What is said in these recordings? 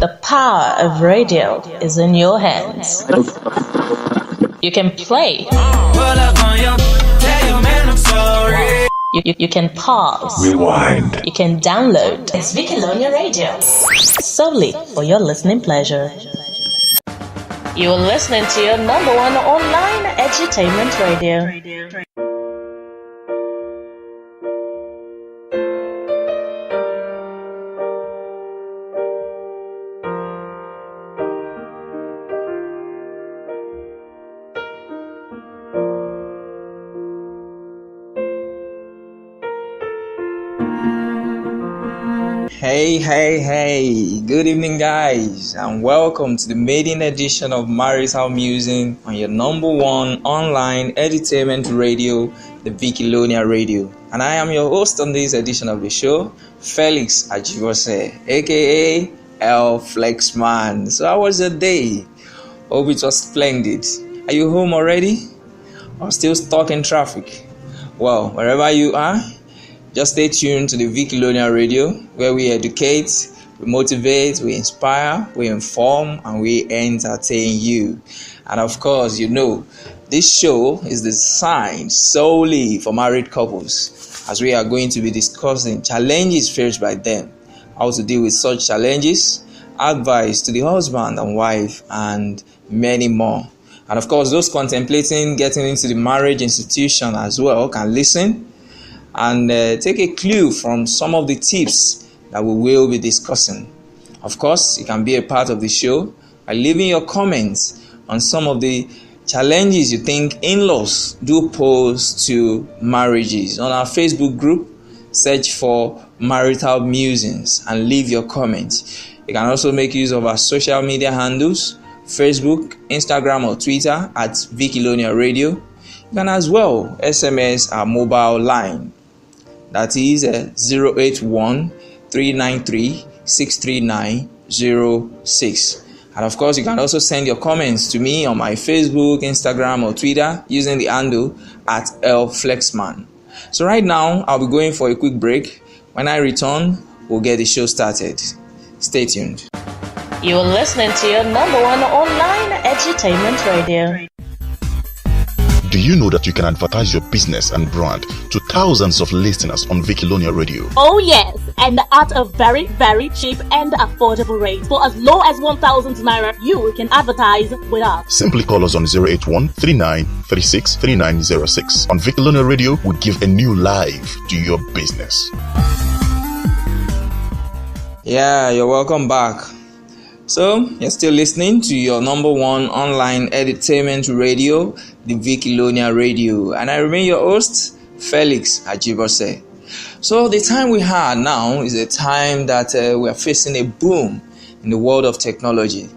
The power of radio is in your hands. You can play. You can pause. Rewind. You can download. It's Vicalonia Radio. Solely for your listening pleasure. You are listening to your number one online edutainment radio. Hey, good evening guys, and welcome to the maiden edition of MARITAL Musing on your number one online edutainment radio, the Vicalonia Radio. And I am your host on this edition of the show, Felix Ajibose, aka Flexman. So how was your day? Hope it was splendid. Are you home already? Or still stuck in traffic? Well, wherever you are, just stay tuned to the Vicalonia Radio, where we educate, we motivate, we inspire, we inform, and we entertain you. And of course, you know, this show is designed solely for married couples, as we are going to be discussing challenges faced by them, how to deal with such challenges, advice to the husband and wife, and many more. And of course, those contemplating getting into the marriage institution as well can listen and take a clue from some of the tips that we will be discussing. Of course, you can be a part of the show by leaving your comments on some of the challenges you think in-laws do pose to marriages. On our Facebook group, search for Marital Musings and leave your comments. You can also make use of our social media handles, Facebook, Instagram or Twitter at Vicalonia Radio. You can as well SMS our mobile line. That is 081-393-63906. And of course, you can also send your comments to me on my Facebook, Instagram, or Twitter using the handle at @Flexman. So right now, I'll be going for a quick break. When I return, we'll get the show started. Stay tuned. You are listening to your number one online edutainment radio. Do you know that you can advertise your business and brand to thousands of listeners on Vicalonia Radio? Oh yes, and at a very, very cheap and affordable rate. For as low as 1,000 Naira, you can advertise with us. Simply call us on 081-3936-3906. On Vicalonia Radio, we give a new life to your business. Yeah, you're welcome back. So, you're still listening to your number one online edutainment radio, the Vicalonia Radio. And I remain your host, Felix Ajibose. So, the time we have now is a time that we are facing a boom in the world of technology.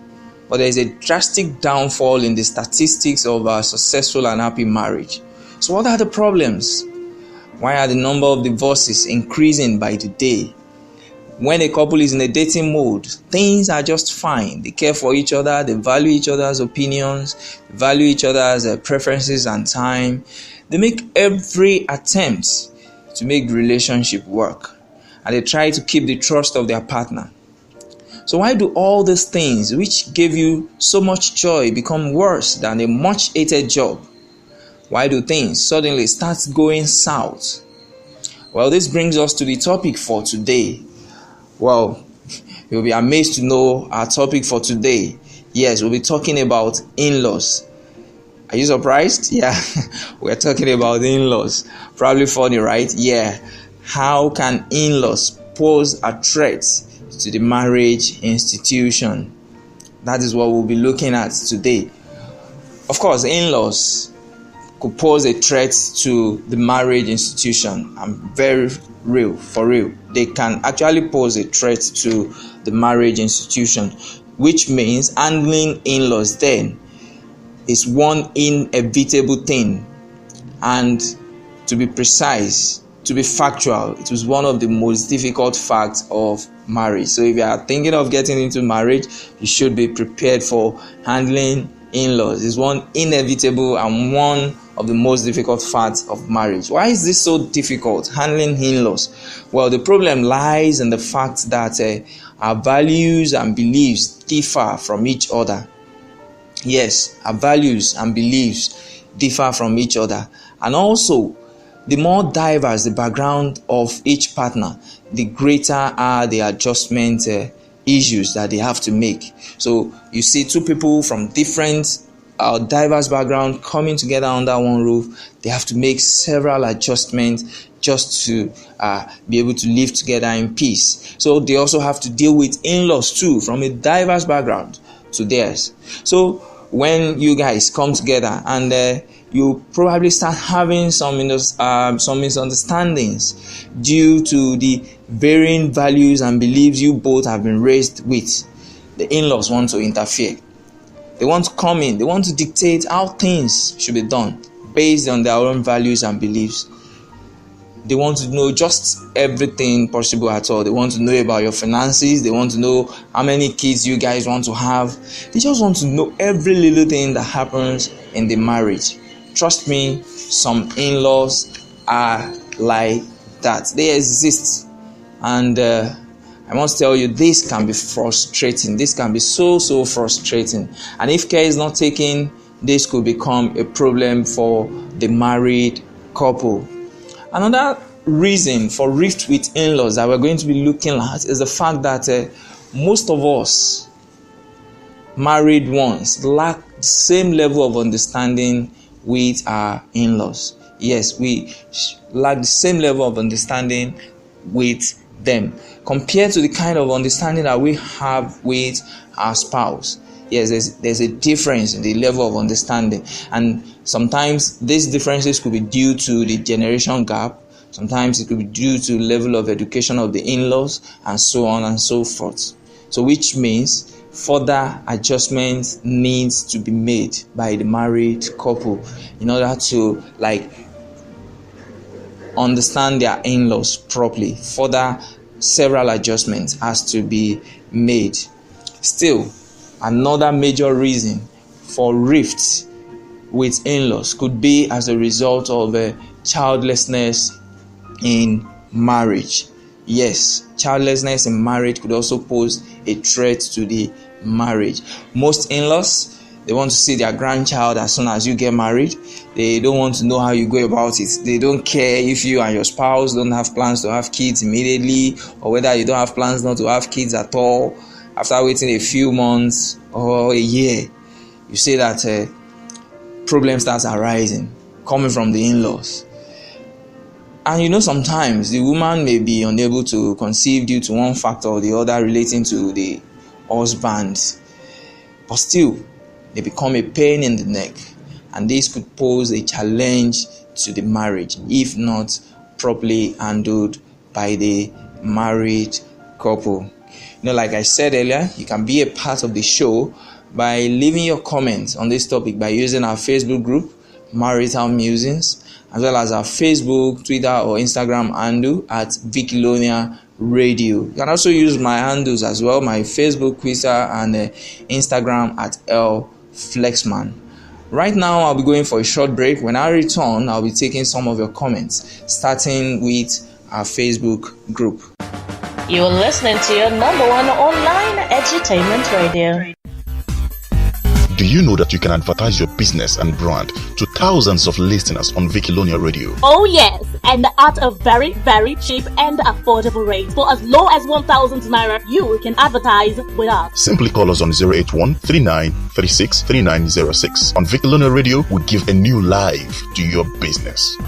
But there is a drastic downfall in the statistics of our successful and happy marriage. So, what are the problems? Why are the number of divorces increasing by the day? When a couple is in a dating mode, things are just fine. They care for each other, they value each other's opinions, they value each other's preferences and time. They make every attempt to make the relationship work, and they try to keep the trust of their partner. So why do all these things which gave you so much joy become worse than a much hated job? Why do things suddenly start going south? Well, this brings us to the topic for today. Well, you'll be amazed to know our topic for today. Yes, we'll be talking about in-laws. Are you surprised? Yeah, we're talking about in-laws. Probably funny, right? Yeah. How can in-laws pose a threat to the marriage institution? That is what we'll be looking at today. Of course, in-laws could pose a threat to the marriage institution. I'm very real, for real. They can actually pose a threat to the marriage institution, which means handling in-laws then is one inevitable thing. And to be precise, to be factual, it was one of the most difficult facts of marriage. So if you are thinking of getting into marriage, you should be prepared for handling in-laws. It's one inevitable and one of the most difficult facts of marriage. Why is this so difficult, handling in-laws? Well, the problem lies in the fact that our values and beliefs differ from each other. Yes, our values and beliefs differ from each other. And also, the more diverse the background of each partner, the greater are the adjustment issues that they have to make. So you see two people from different diverse background coming together under one roof, they have to make several adjustments just to be able to live together in peace. So they also have to deal with in-laws too, from a diverse background to theirs. So when you guys come together and you probably start having some misunderstandings due to the varying values and beliefs you both have been raised with. The in-laws want to interfere. They want to come in. They want to dictate how things should be done based on their own values and beliefs. They want to know just everything possible at all. They want to know about your finances. They want to know how many kids you guys want to have. They just want to know every little thing that happens in the marriage. Trust me, some in-laws are like that. They exist. And I must tell you, this can be frustrating. This can be so frustrating. And if care is not taken, this could become a problem for the married couple. Another reason for rift with in-laws that we're going to be looking at is the fact that most of us married ones lack the same level of understanding with our in-laws. Yes, we lack the same level of understanding with them compared to the kind of understanding that we have with our spouse. Yes, there's a difference in the level of understanding, and sometimes these differences could be due to the generation gap. Sometimes it could be due to level of education of the in-laws, and so on and so forth. So which means further adjustments needs to be made by the married couple in order to understand their in-laws properly. Further several adjustments has to be made. Still, another major reason for rifts with in-laws could be as a result of childlessness in marriage. Yes, childlessness in marriage could also pose a threat to the marriage. Most in-laws, they want to see their grandchild as soon as you get married. They don't want to know how you go about it. They don't care if you and your spouse don't have plans to have kids immediately, or whether you don't have plans not to have kids at all. After waiting a few months or a year, you see that problem starts arising, coming from the in-laws. And sometimes the woman may be unable to conceive due to one factor or the other relating to the husband. But still, they become a pain in the neck. And this could pose a challenge to the marriage if not properly handled by the married couple. Like I said earlier, you can be a part of the show by leaving your comments on this topic by using our Facebook group, MARITAL Musings, as well as our Facebook, Twitter, or Instagram handle at Vikilonia Radio. You can also use my handles as well, my Facebook, Twitter, and Instagram at LFlexman. Right now, I'll be going for a short break. When I return, I'll be taking some of your comments, starting with our Facebook group. You are listening to your number one online edutainment radio. Do you know that you can advertise your business and brand to thousands of listeners on Vikilonia Radio? Oh yes, and at a very, very cheap and affordable rate. For as low as 1,000 naira, you can advertise with us. Simply call us on 081 39 36 3906. On Vikilonia Radio, we give a new life to your business.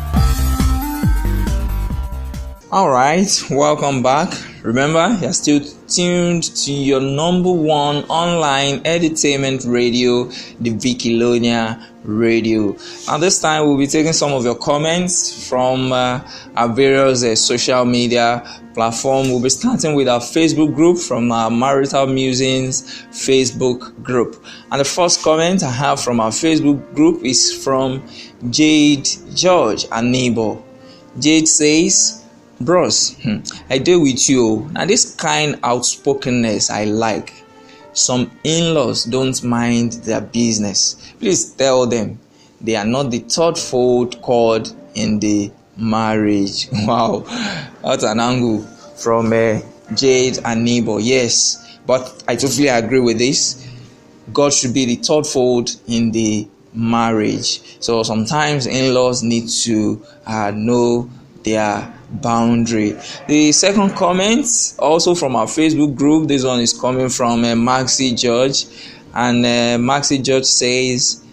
Alright, welcome back. Remember, you're still tuned to your number one online edutainment radio, the Vikilonia Radio. And this time we'll be taking some of your comments from our various social media platforms. We'll be starting with our Facebook group from our Marital Musings Facebook group. And the first comment I have from our Facebook group is from Jade George, a neighbor. Jade says, "Bros, I deal with you. Now this kind outspokenness I like. Some in-laws don't mind their business. Please tell them they are not the third fold cord in the marriage." Wow, that's an angle from Jade and neighbor. Yes, but I totally agree with this. God should be the third fold in the marriage. So sometimes in-laws need to know their boundary. The second comment, also from our Facebook group, this one is coming from Maxi George, and Maxi George says,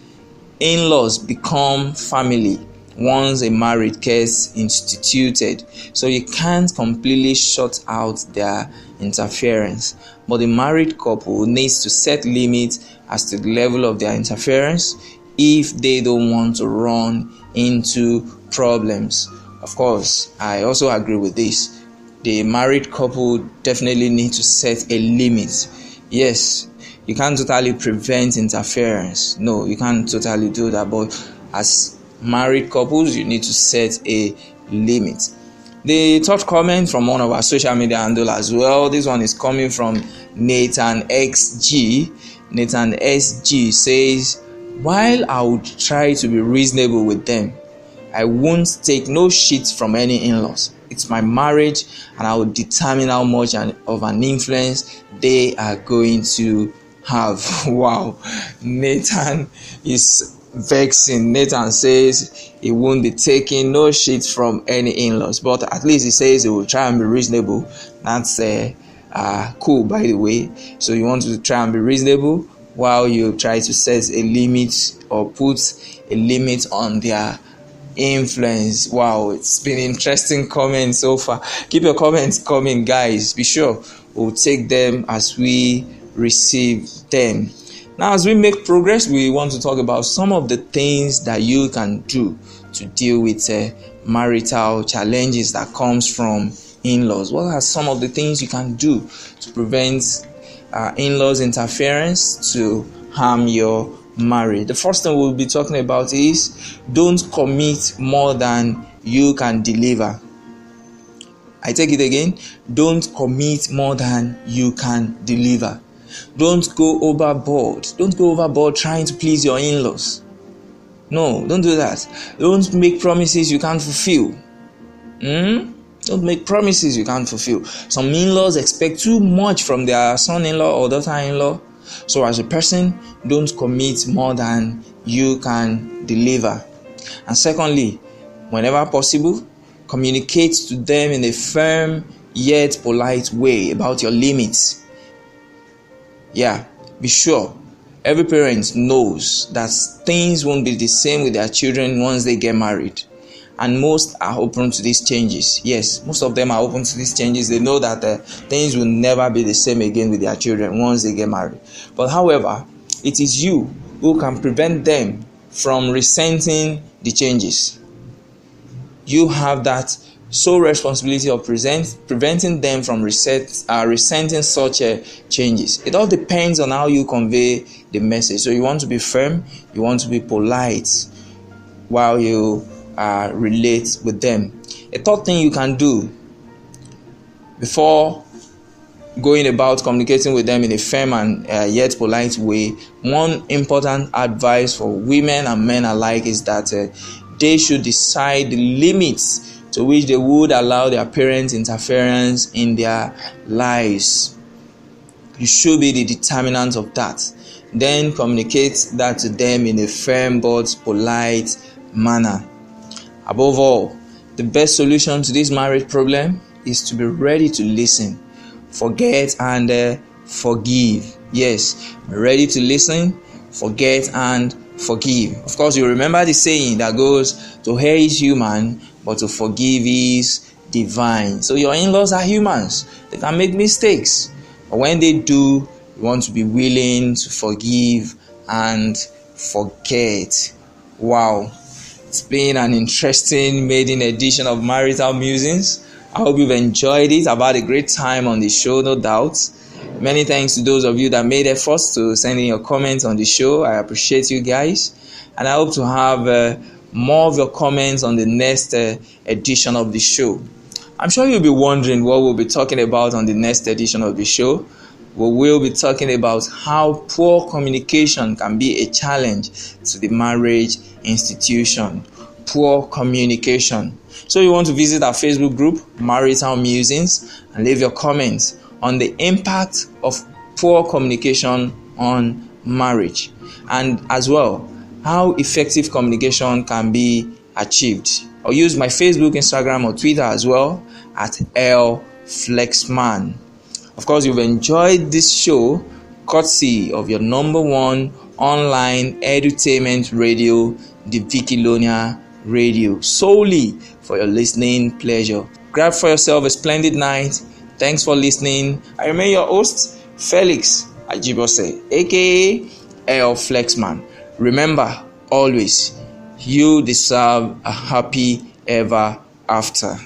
in-laws become family once a marriage gets instituted, so you can't completely shut out their interference, but the married couple needs to set limits as to the level of their interference if they don't want to run into problems. Of course, I also agree with this. The married couple definitely need to set a limit. Yes, you can't totally prevent interference. No, you can't totally do that, but as married couples, you need to set a limit. The third comment from one of our social media handle as well. This one is coming from Nathan XG. Nathan SG says, while I would try to be reasonable with them, I won't take no shit from any in-laws. It's my marriage, and I will determine how much of an influence they are going to have. Wow, Nathan is vexing. Nathan says he won't be taking no shit from any in-laws, but at least he says he will try and be reasonable. That's cool, by the way. So you want to try and be reasonable while you try to set a limit or put a limit on their influence. Wow, it's been interesting comments so far. Keep your comments coming, guys. Be sure we'll take them as we receive them. Now, as we make progress, we want to talk about some of the things that you can do to deal with marital challenges that comes from in-laws. What are some of the things you can do to prevent in-laws interference to harm your marriage? The first thing we'll be talking about is don't commit more than you can deliver. I take it again. Don't commit more than you can deliver. Don't go overboard. Don't go overboard trying to please your in-laws. No, don't do that. Don't make promises you can't fulfill. Don't make promises you can't fulfill. Some in-laws expect too much from their son-in-law or daughter-in-law. So as a person, don't commit more than you can deliver. And secondly, whenever possible, communicate to them in a firm yet polite way about your limits. Yeah, be sure every parent knows that things won't be the same with their children once they get married. And most are open to these changes. Yes, most of them are open to these changes. They know that things will never be the same again with their children once they get married. But however, it is you who can prevent them from resenting the changes. You have that sole responsibility of preventing them from resenting such changes. It all depends on how you convey the message. So you want to be firm, you want to be polite while you relate with them. A third thing you can do before going about communicating with them in a firm and yet polite way, one important advice for women and men alike is that they should decide the limits to which they would allow their parents' interference in their lives. You should be the determinant of that. Then communicate that to them in a firm but polite manner. Above all, the best solution to this marriage problem is to be ready to listen, forget, and forgive. Yes, be ready to listen, forget, and forgive. Of course, you remember the saying that goes, to hear is human, but to forgive is divine. So your in-laws are humans. They can make mistakes. But when they do, you want to be willing to forgive and forget. Wow. It's been an interesting maiden edition of Marital Musings. I hope you've enjoyed it. I've had a great time on the show, no doubt. Many thanks to those of you that made efforts to send in your comments on the show. I appreciate you guys. And I hope to have more of your comments on the next edition of the show. I'm sure you'll be wondering what we'll be talking about on the next edition of the show. We will be talking about how poor communication can be a challenge to the marriage institution. poor communication. So you want to visit our Facebook group, Marital Musings, and leave your comments on the impact of poor communication on marriage, and as well how effective communication can be achieved. Or use my Facebook, Instagram, or Twitter as well at LFlexman. Of course, you've enjoyed this show courtesy of your number one online edutainment radio, the Vikilonia Radio, solely for your listening pleasure. Grab for yourself a splendid night. Thanks for listening. I remain your host, Felix Ajibose, aka LFlexman. Remember, always, you deserve a happy ever after.